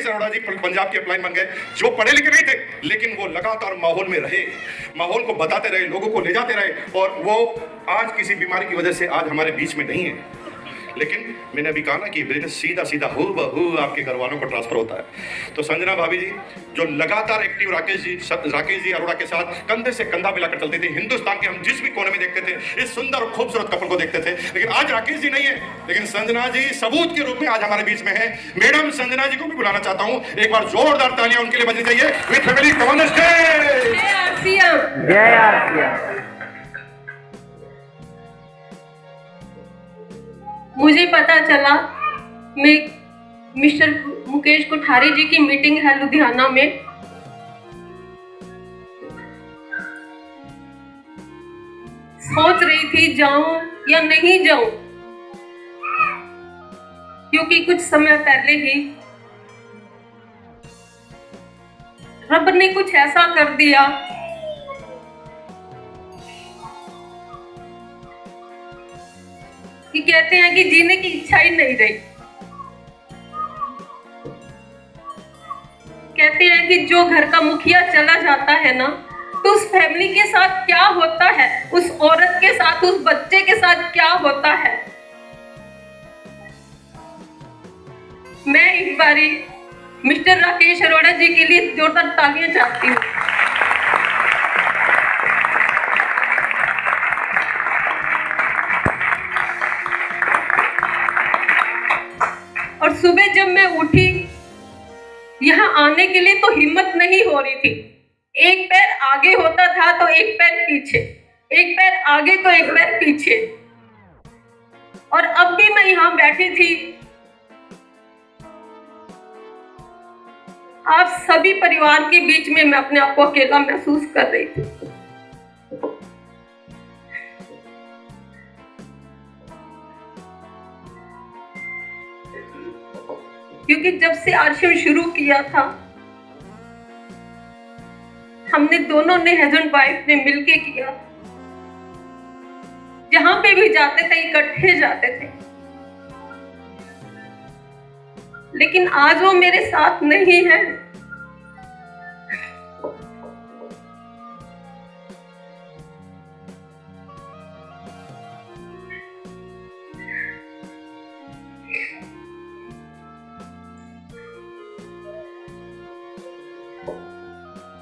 राकेश अरोड़ा जी पंजाब के अपलाइन बन गए, जो पढ़े लिखे नहीं थे लेकिन वो लगातार माहौल में रहे, माहौल को बताते रहे, लोगों को ले जाते रहे, और वो आज किसी बीमारी की वजह से आज हमारे बीच में नहीं है। लेकिन मैंने अभी कहा ना कि बिजनेस सीधा सीधा हूबहू आपके घर वालों को ट्रांसफर होता है। तो संजना भाभी जी जो लगातार एक्टिव राकेश जी अरोड़ा के साथ कंधे से कंधा मिलाकर चलते थे, हिंदुस्तान के हम जिस भी कोने में देखते थे इस सुंदर और खूबसूरत कपल को देखते थे। लेकिन आज राकेश जी नहीं है, लेकिन संजना जी सबूत के रूप में आज हमारे बीच में है। मैडम संजना जी को भी बुलाना चाहता हूँ, एक बार जोरदार तालियां उनके लिए बजनी चाहिए। With family come on the stage. जय आरसीएम। मुझे पता चला मैं मिस्टर मुकेश कोठारी जी की मीटिंग है लुधियाना में, सोच रही थी जाऊं या नहीं जाऊं, क्योंकि कुछ समय पहले ही रब ने कुछ ऐसा कर दिया कि कहते हैं कि जीने की इच्छा ही नहीं रही। कहते हैं कि जो घर का मुखिया चला जाता है ना, तो उस फैमिली के साथ क्या होता है, उस औरत के साथ, उस बच्चे के साथ क्या होता है। मैं एक बारी मिस्टर राकेश अरोड़ा जी के लिए जोरदार तालियां चाहती हूँ। और सुबह जब मैं उठी यहाँ आने के लिए तो हिम्मत नहीं हो रही थी। एक पैर आगे होता था तो एक पैर पीछे, एक पैर आगे तो एक पैर पीछे। और अब भी मैं यहाँ बैठी थी, आप सभी परिवार के बीच में मैं अपने आप को अकेला महसूस कर रही थी। क्योंकि जब से आश्रम शुरू किया था, हमने दोनों ने हस्बैंड वाइफ ने मिलके किया। जहां पे भी जाते थे इकट्ठे जाते थे, लेकिन आज वो मेरे साथ नहीं है।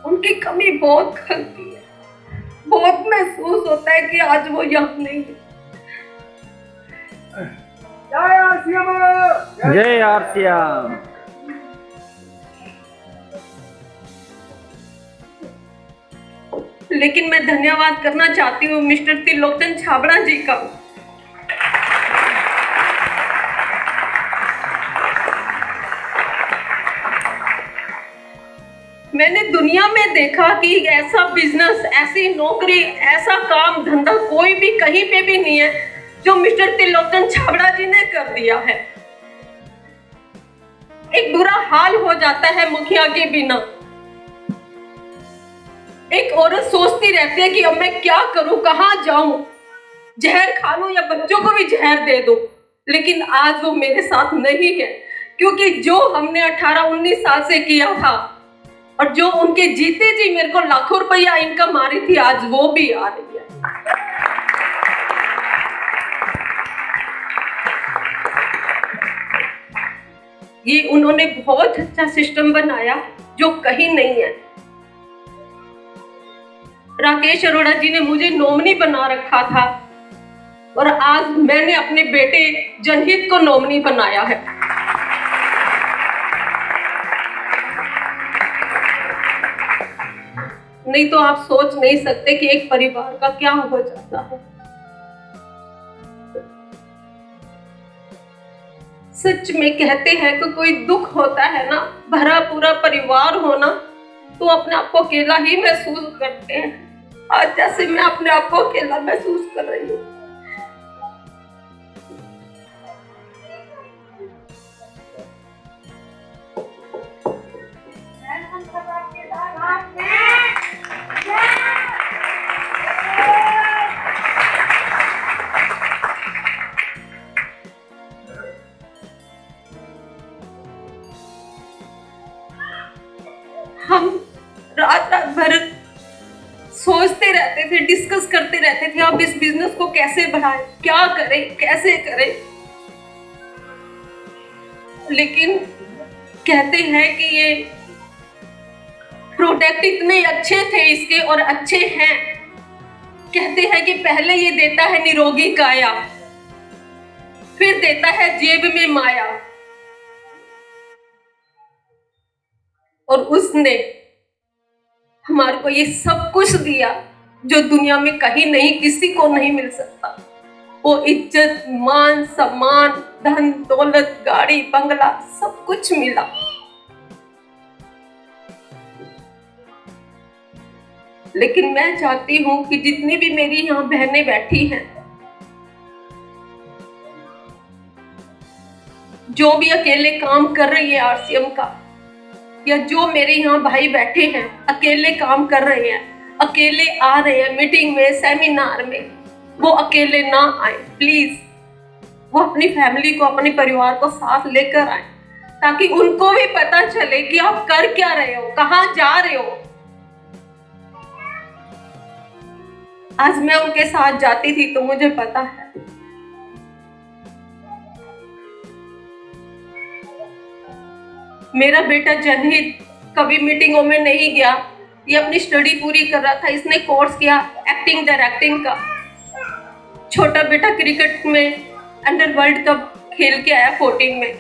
उनकी कमी बहुत खलती है, बहुत महसूस होता है कि आज वो यहाँ नहीं है। जय आरसीएम। जय आरसीएम। लेकिन मैं धन्यवाद करना चाहती हूँ मिस्टर त्रिलोचन छाबड़ा जी का। मैंने दुनिया में देखा कि ऐसा बिजनेस, ऐसी नौकरी, ऐसा काम धंधा कोई भी कहीं पे भी नहीं है जो मिस्टर त्रिलोचन छाबड़ा जी ने कर दिया है। एक बुरा हाल हो जाता है मुखिया के बिना। एक औरत सोचती रहती है कि अब मैं क्या करूं, कहां जाऊं, जहर खा लूं या बच्चों को भी जहर दे दूं। लेकिन आज वो मेरे साथ नहीं है, क्योंकि जो हमने 18-19 साल से किया था और जो उनके जीते जी मेरे को लाखों रुपया इनकम आ रही थी, आज वो भी आ रही है। ये उन्होंने बहुत अच्छा सिस्टम बनाया जो कहीं नहीं है। राकेश अरोड़ा जी ने मुझे नॉमिनी बना रखा था और आज मैंने अपने बेटे जनहित को नॉमिनी बनाया है। नहीं तो आप सोच नहीं सकते कि एक परिवार का क्या हो जाता है। सच में कहते हैं कि कोई दुख होता है ना, भरा पूरा परिवार होना, तो अपने आप को अकेला ही महसूस करते हैं। आज जैसे मैं अपने आप को अकेला महसूस कर रही हूँ। हम रात रात भर सोचते रहते थे, डिस्कस करते रहते थे, अब इस बिजनेस को कैसे बढ़ाएं, क्या करें, कैसे करें। लेकिन कहते हैं कि ये प्रोडक्ट इतने अच्छे थे इसके और अच्छे हैं। कहते हैं कि पहले ये देता है निरोगी काया, फिर देता है जेब में माया। और उसने हमारे को ये सब कुछ दिया जो दुनिया में कहीं नहीं, किसी को नहीं मिल सकता। वो इज्जत, मान, सम्मान, धन दौलत, गाड़ी, बंगला, सब कुछ मिला। लेकिन मैं चाहती हूं कि जितनी भी मेरी यहाँ बहनें बैठी हैं, जो भी अकेले काम कर रही है आरसीएम का, या जो मेरे यहाँ भाई बैठे हैं अकेले काम कर रहे हैं, अकेले आ रहे हैं मीटिंग में, सेमिनार में, वो अकेले ना आए प्लीज। वो अपनी फैमिली को, अपने परिवार को साथ लेकर आए, ताकि उनको भी पता चले कि आप कर क्या रहे हो, कहाँ जा रहे हो। आज मैं उनके साथ जाती थी तो मुझे पता है मेरा बेटा जनहित कभी मीटिंगों में नहीं गया। ये अपनी स्टडी पूरी कर रहा था, इसने कोर्स किया एक्टिंग डायरेक्टिंग का। छोटा बेटा क्रिकेट में अंडर वर्ल्ड कप खेल के आया 14 में।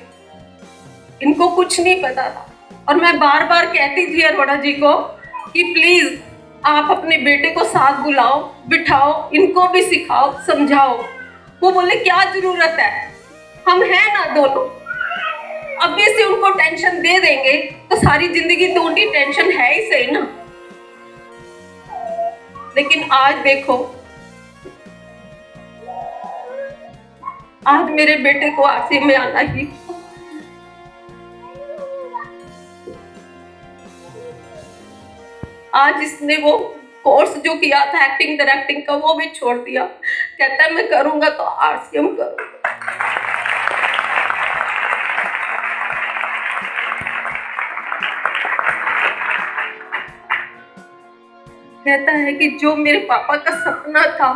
इनको कुछ नहीं पता था और मैं बार बार कहती थी अरोड़ा जी को कि प्लीज आप अपने बेटे को साथ बुलाओ, बिठाओ, इनको भी सिखाओ, समझाओ। वो बोले क्या जरूरत है, हम हैं ना दोनों। अभी से उनको टेंशन दे देंगे तो सारी जिंदगी तो उनकी टेंशन है ही सही ना। लेकिन आज देखो, आज मेरे बेटे को आरसीएम में आना ही, आज इसने वो कोर्स जो किया था एक्टिंग डायरेक्टिंग का वो भी छोड़ दिया। कहता है मैं करूंगा तो आरसीएम करूंगा। कहता है कि जो मेरे पापा का सपना था,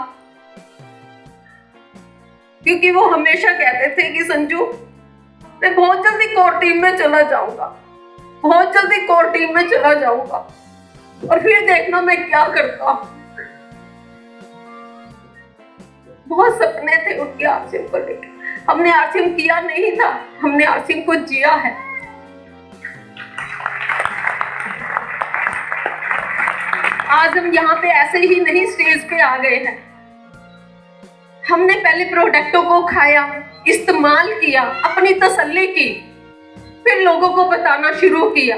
क्योंकि वो हमेशा कहते थे कि संजू मैं बहुत जल्दी कोर टीम में चला जाऊंगा, बहुत जल्दी कोर टीम में चला जाऊंगा और फिर देखना मैं क्या करता। बहुत सपने थे उनके आरसीएम को लेकर। हमने आरसीएम किया नहीं था, हमने आरसीएम को जिया है। आज हम यहाँ पे ऐसे ही नहीं स्टेज पे आ गए हैं। हमने पहले प्रोडक्टों को खाया, इस्तेमाल किया, अपनी तसल्ली की, फिर लोगों को बताना शुरू किया।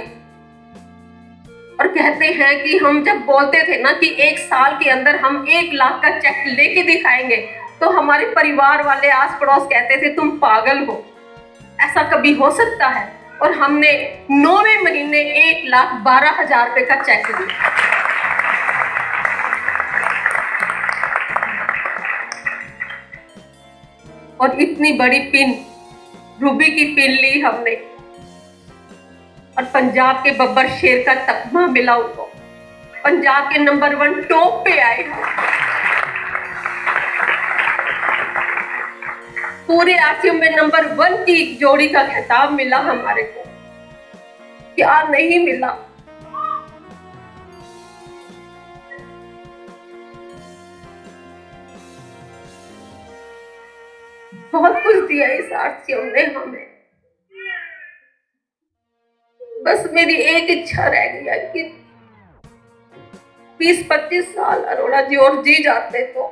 और कहते हैं कि हम जब बोलते थे ना कि 1 साल के अंदर हम 1 लाख का चेक लेके दिखाएंगे, तो हमारे परिवार वाले आस पड़ोस कहते थे तुम पागल हो, ऐसा कभी हो सकता है। और हमने 9वें महीने 1,12,000 रुपए का चेक दिया। और इतनी बड़ी पिन, रूबी की पिन ली हमने और पंजाब के बब्बर शेर का तकमा मिला उनको। पंजाब के नंबर 1 टॉप पे आए हम। पूरे आरसीएम में नंबर 1 की जोड़ी का खिताब मिला हमारे को। क्या नहीं मिला। बहुत कुछ दिया इस आरसीएम ने हमें। बस मेरी एक इच्छा रह गई है कि 20-25 साल अरोड़ा जी और जी जाते तो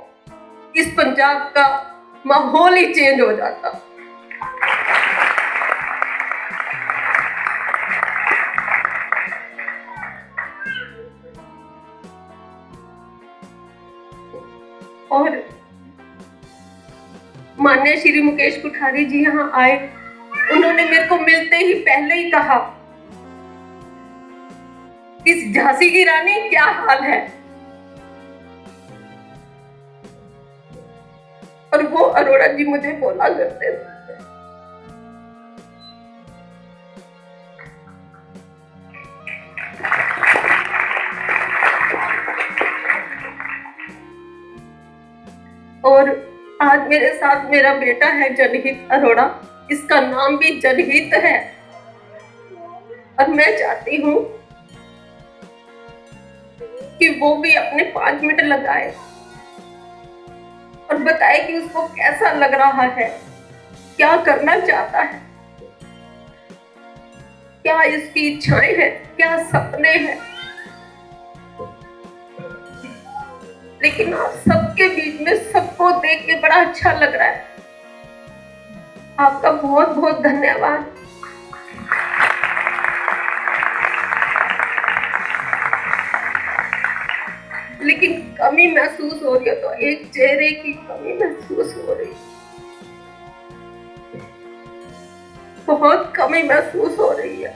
इस पंजाब का माहौल ही चेंज हो जाता। और माननीय श्री मुकेश कोठारी जी यहाँ आए, उन्होंने मेरे को मिलते ही पहले ही कहा इस झांसी की रानी क्या हाल है। और वो अरोड़ा जी मुझे बोला करते थे और मेरे साथ मेरा बेटा है जनहित अरोड़ा, इसका नाम भी जनहित है। और मैं चाहती हूँ कि वो भी अपने 5 मिनट लगाए और बताए कि उसको कैसा लग रहा है, क्या करना चाहता है, क्या इसकी इच्छाएं हैं, क्या सपने हैं। लेकिन आप सबके बीच में सबको देख के बड़ा अच्छा लग रहा है। आपका बहुत बहुत धन्यवाद। लेकिन कमी महसूस हो रही है, तो एक चेहरे की कमी महसूस हो रही है, बहुत कमी महसूस हो रही है।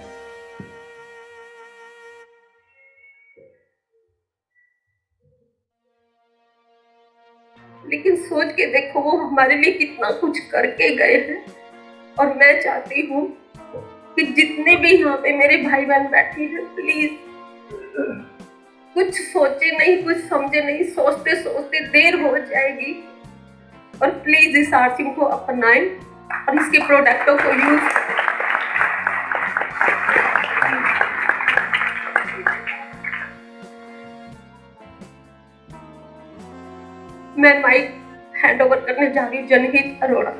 लेकिन सोच के देखो वो हमारे लिए कितना कुछ करके गए हैं। और मैं चाहती हूँ कि जितने भी यहाँ पे मेरे भाई बहन बैठे हैं, प्लीज कुछ सोचे नहीं, कुछ समझे नहीं, सोचते सोचते देर हो जाएगी। और प्लीज इस आरसीएम को अपनाएं और इसके प्रोडक्टों को यूज करें। मैं माइक हैंड ओवर करने जा रही हूँ जनहित अरोड़ा।